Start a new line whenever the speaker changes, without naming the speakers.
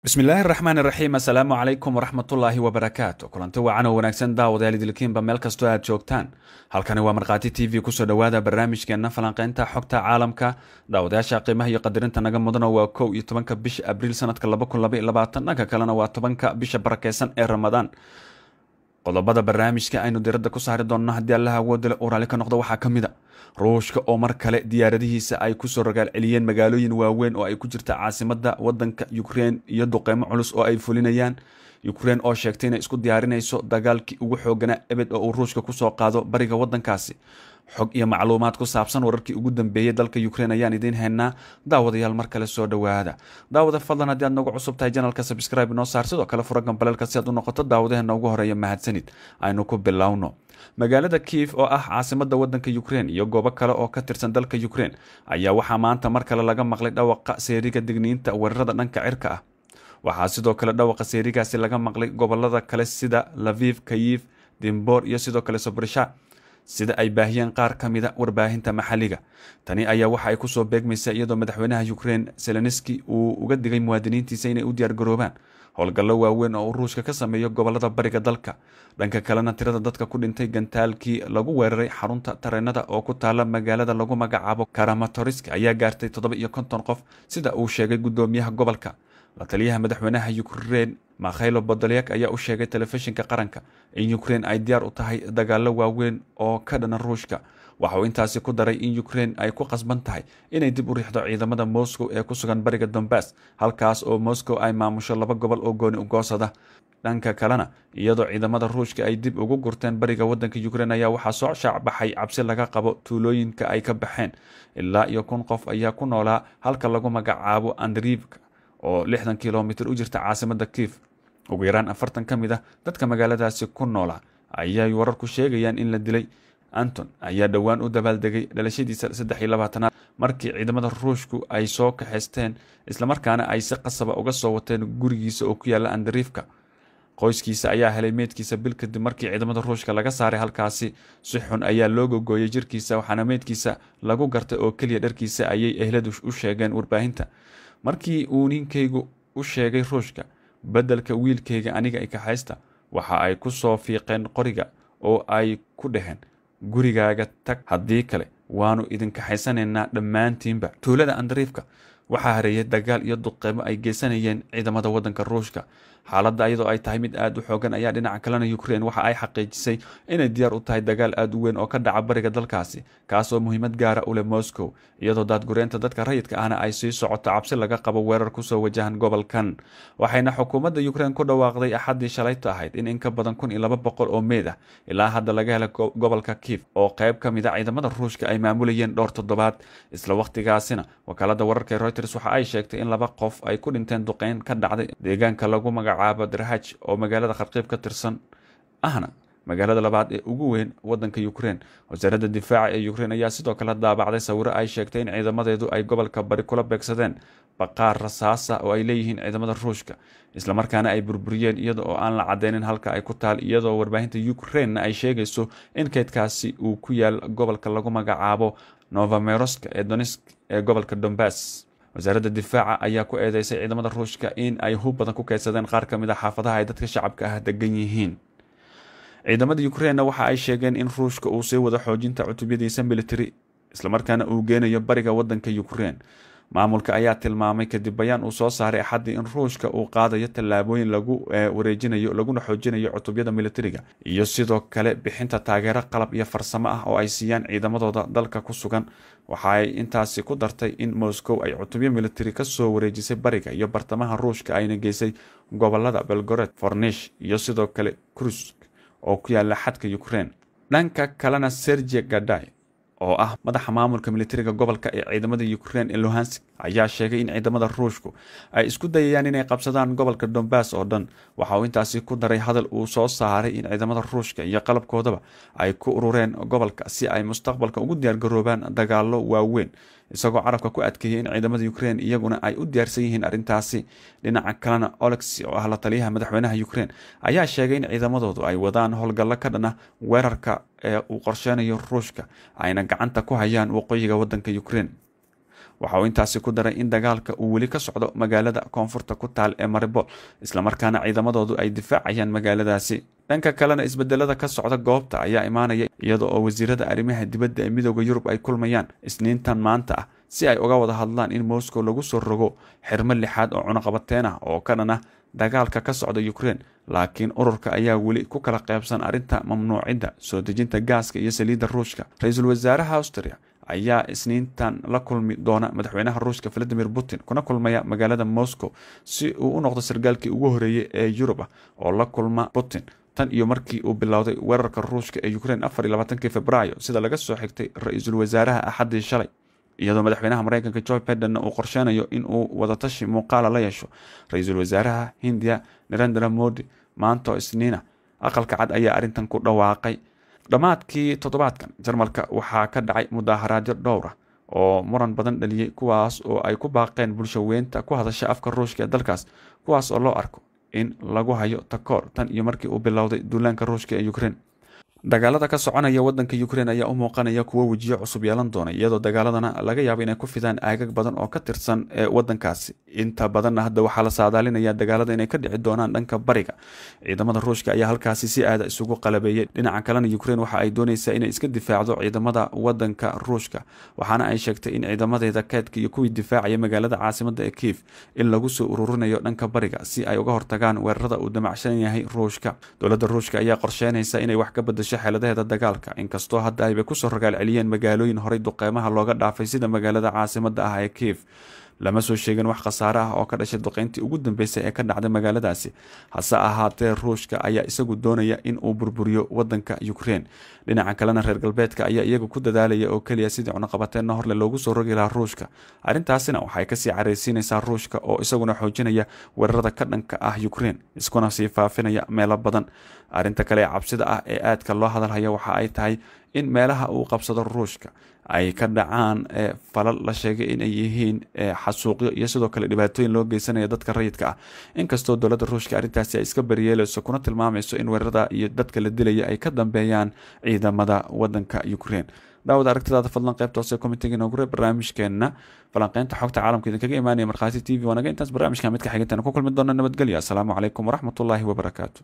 بسم الله الرحمن الرحيم السلام عليكم ورحمة الله وبركاته kulanti wacan oo wanaagsan daawadayaal idilkiinba meel kastoo aad joogtaan halkani waa markhaati t v kusoo dhowaada barnaamijkeena falanqeynta xogta caalamka daawadayaasha qiimaha iyo qadarinta naga mudana waa 11 bisha abriil sanadka 2022 dhanka kalena waa 10 bisha barakeysan ee ramadaan qodobada barnaamijka aynu diradda ku saari doonno haddii allaha awoodda leh uu raalli ka noqdo waxaa ka mid a ruushka oo mar kale diyaaradihiisa ay kusoo ragaal celiyeen magaalooyin waaweyn oo ay ku jirta caasimadda waddanka Ukraine iyo duqeymo culus oo ay fulinayaan Ukraine oo sheegtay inay isku diyaarinayso dagaalkii ugu xooganaa ebed oo uu ruushka kusoo qaado bariga waddankaasi xog iyo macluumaad ku saabsan wararkii ugu dambeeyay dalka Ukraine ayaan idiin haynaa daawadayaal mar kale soo dhawaada daawada fadlan haddii aad nagu cusub tahay channelka subscribe noo saar sidoo kale fura gambalelka si aad u noqoto daawadaheena ugu horeeya mahadsanid aynu ku bilowno magaalada Kiev oo ah caasimadda waddanka Ukraine iyo goobo kale oo ka tirsan dalka Ukraine ayaa waxaa maanta mar kale laga maqlay dhawaqa seeriga digniinta weerarada dhanka cirka ah waxaa sidoo kale dhawaqa seerigaasi laga maqlay gobolada kale sida Lviv, Kyiv, Dnipro iyo sidoo kale Zaporizhzhia sida ay baahiyeen qaar ka mid a warbaahinta maxalliga tani ayaa waxa ay kusoo beegmaysaa iyadoo madaxweynaha Ukraine Zelensky uu uga digay muwaadiniintiisa inay u diyaar garoobaan howlgallo waaweyn oo uu ruushka ka sameeyo gobolada bariga dalka dhanka kalena tirada dadka ku dhintay gantaalkii lagu weeraray xarunta tareenada oo ku taala magaalada lagu magacaabo Kramatorsk ayaa gaartay 57 qof sida uu sheegay gudoomiyaha gobolka la taliyaha madaxweynaha Ukraine Mikhailo Podolyak ayaa u sheegay telefishinka qaranka in Ukraine ay diyaar u tahay dagaallo waaweyn oo ka dhana ruushka waxa uu intaasi ku daray in Ukraine ay ku qasban tahay inay dib u riixdo ciidamada Moscow ee ku sugan bariga Donbass halkaas oo Moscow ay maamusho laba gobol oo gooni u goosada dhanka kalena iyadoo ciidamada ruushka ay dib ugu gurteen bariga waddanka Ukraine ayaa waxaa soo shaac baxay cabsi laga qabo tuulooyinka ay ka baxeen ilaa iyo 1,000 qof ayaa ku noolaa halka lagu magacaabo Andriivka oo 60 kilomitir u jirta caasimadda Kiev ugu yaraan 40 ka mid ah dadka magaaladaasi ku noolaa ayay wararku sheegayaan in la dilay Anton ayaa dhowaan u dabaaldegay dhalashadiisa 23 markii ciidamada ruushku ay soo kaxeysteen isla markaana ay si qasab ah uga soo wateen gurigiisa oo ku yaala Andriivka qoyskiisa ayaa helay meedkiisa bil kadib markii ciidamada ruushka laga saaray halkaasi si xun ayaa loo gooyay jirkiisa waxaana meedkiisa lagu gartay oo kaliya dharkiisa ayay ehladu u sheegeen warbaahinta markii uu ninkaygu u sheegay ruushka beddelka wiilkayga aniga ay kaxaysta waxa ay ku soo fiiqeen qoriga oo ay ku dhaheen gurigaaga tag haddii kale waanu idin kaxaysanaynaa dhammaantiinba tuulada Andriivka waxaa hareeyay dagaal iyo duqeymo ay geysanayeen ciidamada waddanka ruushka xaaladda iyadoo ay tahay mid aad u xoogan ayaa dhinaca kalena Ukraine waxa ay xaqiijisay inay diyaar u tahay dagaal aad u weyn oo ka dhaca bariga dalkaasi kaas oo muhiimad gaara u leh Moscow iyadoo daadgureynta dadka rayidka ahna ay sii socoto cabsi laga qabo weerar ku soo wajahan gobolkan waxayna xukuumadda Ukraine ku dhawaaqday axadii shalayta ahayd in ka badan 1200 oo meed ah ilaa hadda laga helay gobolka Kiev oo qayb ka mid ah ciidamada ruushka ay maamulayeen dhowr toddobaad isla waqtigaasina wakaaladda wararka Reuters waxa ay sheegtay in 2 qof ay ku dhinteen duqeyn ka dhacday deegaanka lagu magacaabo Derhach oo magaalada Kharkiv ka tirsan ahna magaalada labaad ee ugu weyn waddanka Ukraine wasaaradda difaaca ee Ukraine ayaa sidoo kale daabacday sawiro ay sheegtay in ciidamadeedu ay gobolka bari kula beegsadeen baqaar rasaasa oo ay leeyihiin ciidamada ruushka isla markaana ay burburiyeen iyada oo aan la cadeynin halka ay ku taal iyadoo warbaahinta Ukraine ay sheegayso in keedkaasi uu ku yaal gobolka lagu magacaabo Novomairovsk ee Donetsk ee gobolka Donbass wasaaradda difaaca ayaa ku eedeysay ciidamada ruushka in ay hub badan ku kaydsadeen qaar ka mid ah xaafadaha ay dadka shacabka ah degan yihiin ciidamada Ukraine waxa ay sheegeen in ruushka uu sii wado xoojinta cutubiyadiisa military isla markaana uu geenayo bariga waddanka Ukraine maamulka ayaa tilmaamay kadib bayaan uu soo saaray axadii in ruushka uu qaadayo tallaabooyin lagu wareejinayo laguna xoojinayo cutubyada militariga iyo sidoo kale bixinta taageero qalab iyo farsamo ah oo ay siiyaan ciidamadooda dalka ku sugan waxa ay intaasi ku dartay in Moscow ay cutubyo militari ka soo wareejisay bariga iyo bartamaha ruushka ayna geysay gobolada Belgorod, Voronezh iyo sidoo kale Kursk oo ku yaala xadka Ukraine dhanka kalena Sergei Gaday oo ah madaxa maamulka militariga gobolka ee ciidamada Ukraine ee Luhansk ayaa sheegay in ciidamada ruushku ay isku dayayaan inay qabsadaan gobolka Donbass oo dhan waxa uu intaasi ku daray hadal uu soo saaray in ciidamada ruushka iyo qalabkoodaba ay ku urureen gobolka si ay mustaqbalka ugu diyaar garoobaan dagaallo waaweyn isagoo carabka ku adkeeyay in ciidamada Ukraine iyaguna ay u diyaarsan yihiin arrintaasi dhinaca kalena Oleksiy oo ah la taliyaha madaxweynaha Ukraine ayaa sheegay in ciidamadoodu ay wadaan howlgallo ka dhana weerarka ee uu qorsheynayo ruushka ayna gacanta ku hayaan waqooyiga waddanka Ukraine waxa uu intaasi ku daray in dagaalka uu weli ka socdo magaalada koonfurta ku taal ee Mariupol isla markaana ciidamadoodu ay difaacayaan magaaladaasi. dhanka kalena isbedelada ka socda goobta ayaa imaanaya iyada oo wasiirada arrimaha dibadda ee midowda Yurub ay kulmayaan Isniintan maanta ah si ay uga wada hadlaan in Moscow lagu soo rogo xirmo lixaad oo cunaqabateyn ah oo ka dhan ah dagaalka ka socda Ukraine. laakiin ururka ayaa weli ku kala qaybsan arrinta mamnuucidda soo dejinta gaaska iyo saliidda Ruushka. Ra'iisul wasaaraha Austria ayaa Isniintan la kulmi doona madaxweynaha Ruushka Vladimir Putin kuna kulmaya magaalada Moscow si uu u noqdo sargaalkii ugu horeeyay ee Yurub oo la kulma Putin tan iyo markii uu bilowday weerarka Ruushka ee Ukraine 24 Febraayo sida laga soo xigtay ra'iisul wasaaraha Axaddii shalay. iyadoo madaxweynaha Mareykanka Joe Biden uu qorsheynayo in uu wadatashi muuqaal la yeesho ra'iisul wasaaraha Hindiya Narendra Modi maanta Isniina. aqalka cad ayaa arrintan ku dhawaaqay. dhammaadkii toddobaadkan Jarmalka waxaa ka dhacay mudaharaadyo dhowr ah oo muran badan dhaliyay kuwaas oo ay ku baaqeen bulsho weynta ku hadasha afka Ruushka ee dalkaas kuwaas oo loo arko in lagu hayo takoor tan iyo markii uu bilowday duulaanka Ruushka ee Ukraine. dagaalada ka soconaya wadanka Ukraine ayaa u muuqanaya kuwo wajiyo cusub yeelan doona iyadoo dagaaladana laga yaabo inay ku fidaan aagag badan oo ka tirsan wadankaasi. inta badanna hadda waxaa la saadaalinayaa dagaalada inay ka dhici doonaan dhanka bariga. ciidamada Ruushka ayaa halkaasi si aad isugu qalabeeyay. dhinaca kalena Ukraine waxa ay doonaysaa inay iska difaacdo ciidamada wadanka Ruushka waxaana ay sheegtay in ciidamadeeda kaydka iyo kuwii difaacaya magaalada caasimadda ee Kiev in lagu soo ururinayo dhanka bariga si ay uga hortagaan weerarada uu damacsan yahay Ruushka. dowladda Ruushka ayaa qorsheynaysa inay wax ka bedesho xeeladaheeda dagaalka inkastoo hadda ayba ku soo rogaal celiyeen magaalooyin horey duqeymaha looga dhaafay sida magaalada caasimadda ah ee Kiev. lama soo sheegin wax khasaare ah oo ka dhashay duqeyntii ugu dambeysay ee ka dhacday magaaladaasi. hase ahaatee Ruushka ayaa isagu doonaya in uu burburiyo wadanka Ukraine. dhinaca kalena reer galbeedka ayaa iyagu ku dadaalaya oo kaliya sidii cunaqabateyn horle loogu soo rogi lahaa Ruushka. arrintaasina waxay kasii careysiinaysaa Ruushka oo isaguna xoojinaya weerarada ka dhanka ah Ukraine iskuna sii faafinaya meelo badan. arrinta kale ee cabsida ah ee aadka loo hadalhaya waxa ay tahay in meelaha uu qabsado Ruushka ay ka dhacaan falal la sheegay inay yihiin xasuuqyo iyo sidoo kale dhibaatooyin loo geysanaya dadka rayidka ah. inkastoo dowladda Ruushka arrintaasi ay iska bariyeelayso kuna tilmaamayso in weerarada iyo dadka la dilaya ay ka dambeeyaan ciidamada wadanka Ukraine. daawad aragtidaada fadlan qaybta hoose commentiga inoogu reeb. barnaamijkeena falanqeynta xogta caalamka idinkaga imaanaya Markhaati TV. wanaga intaas barnaamijka mid ka xigeentan ku kulmi doona. nabadgelyo. assalaamu calaykum waraxmatullaahi wabarakaatu.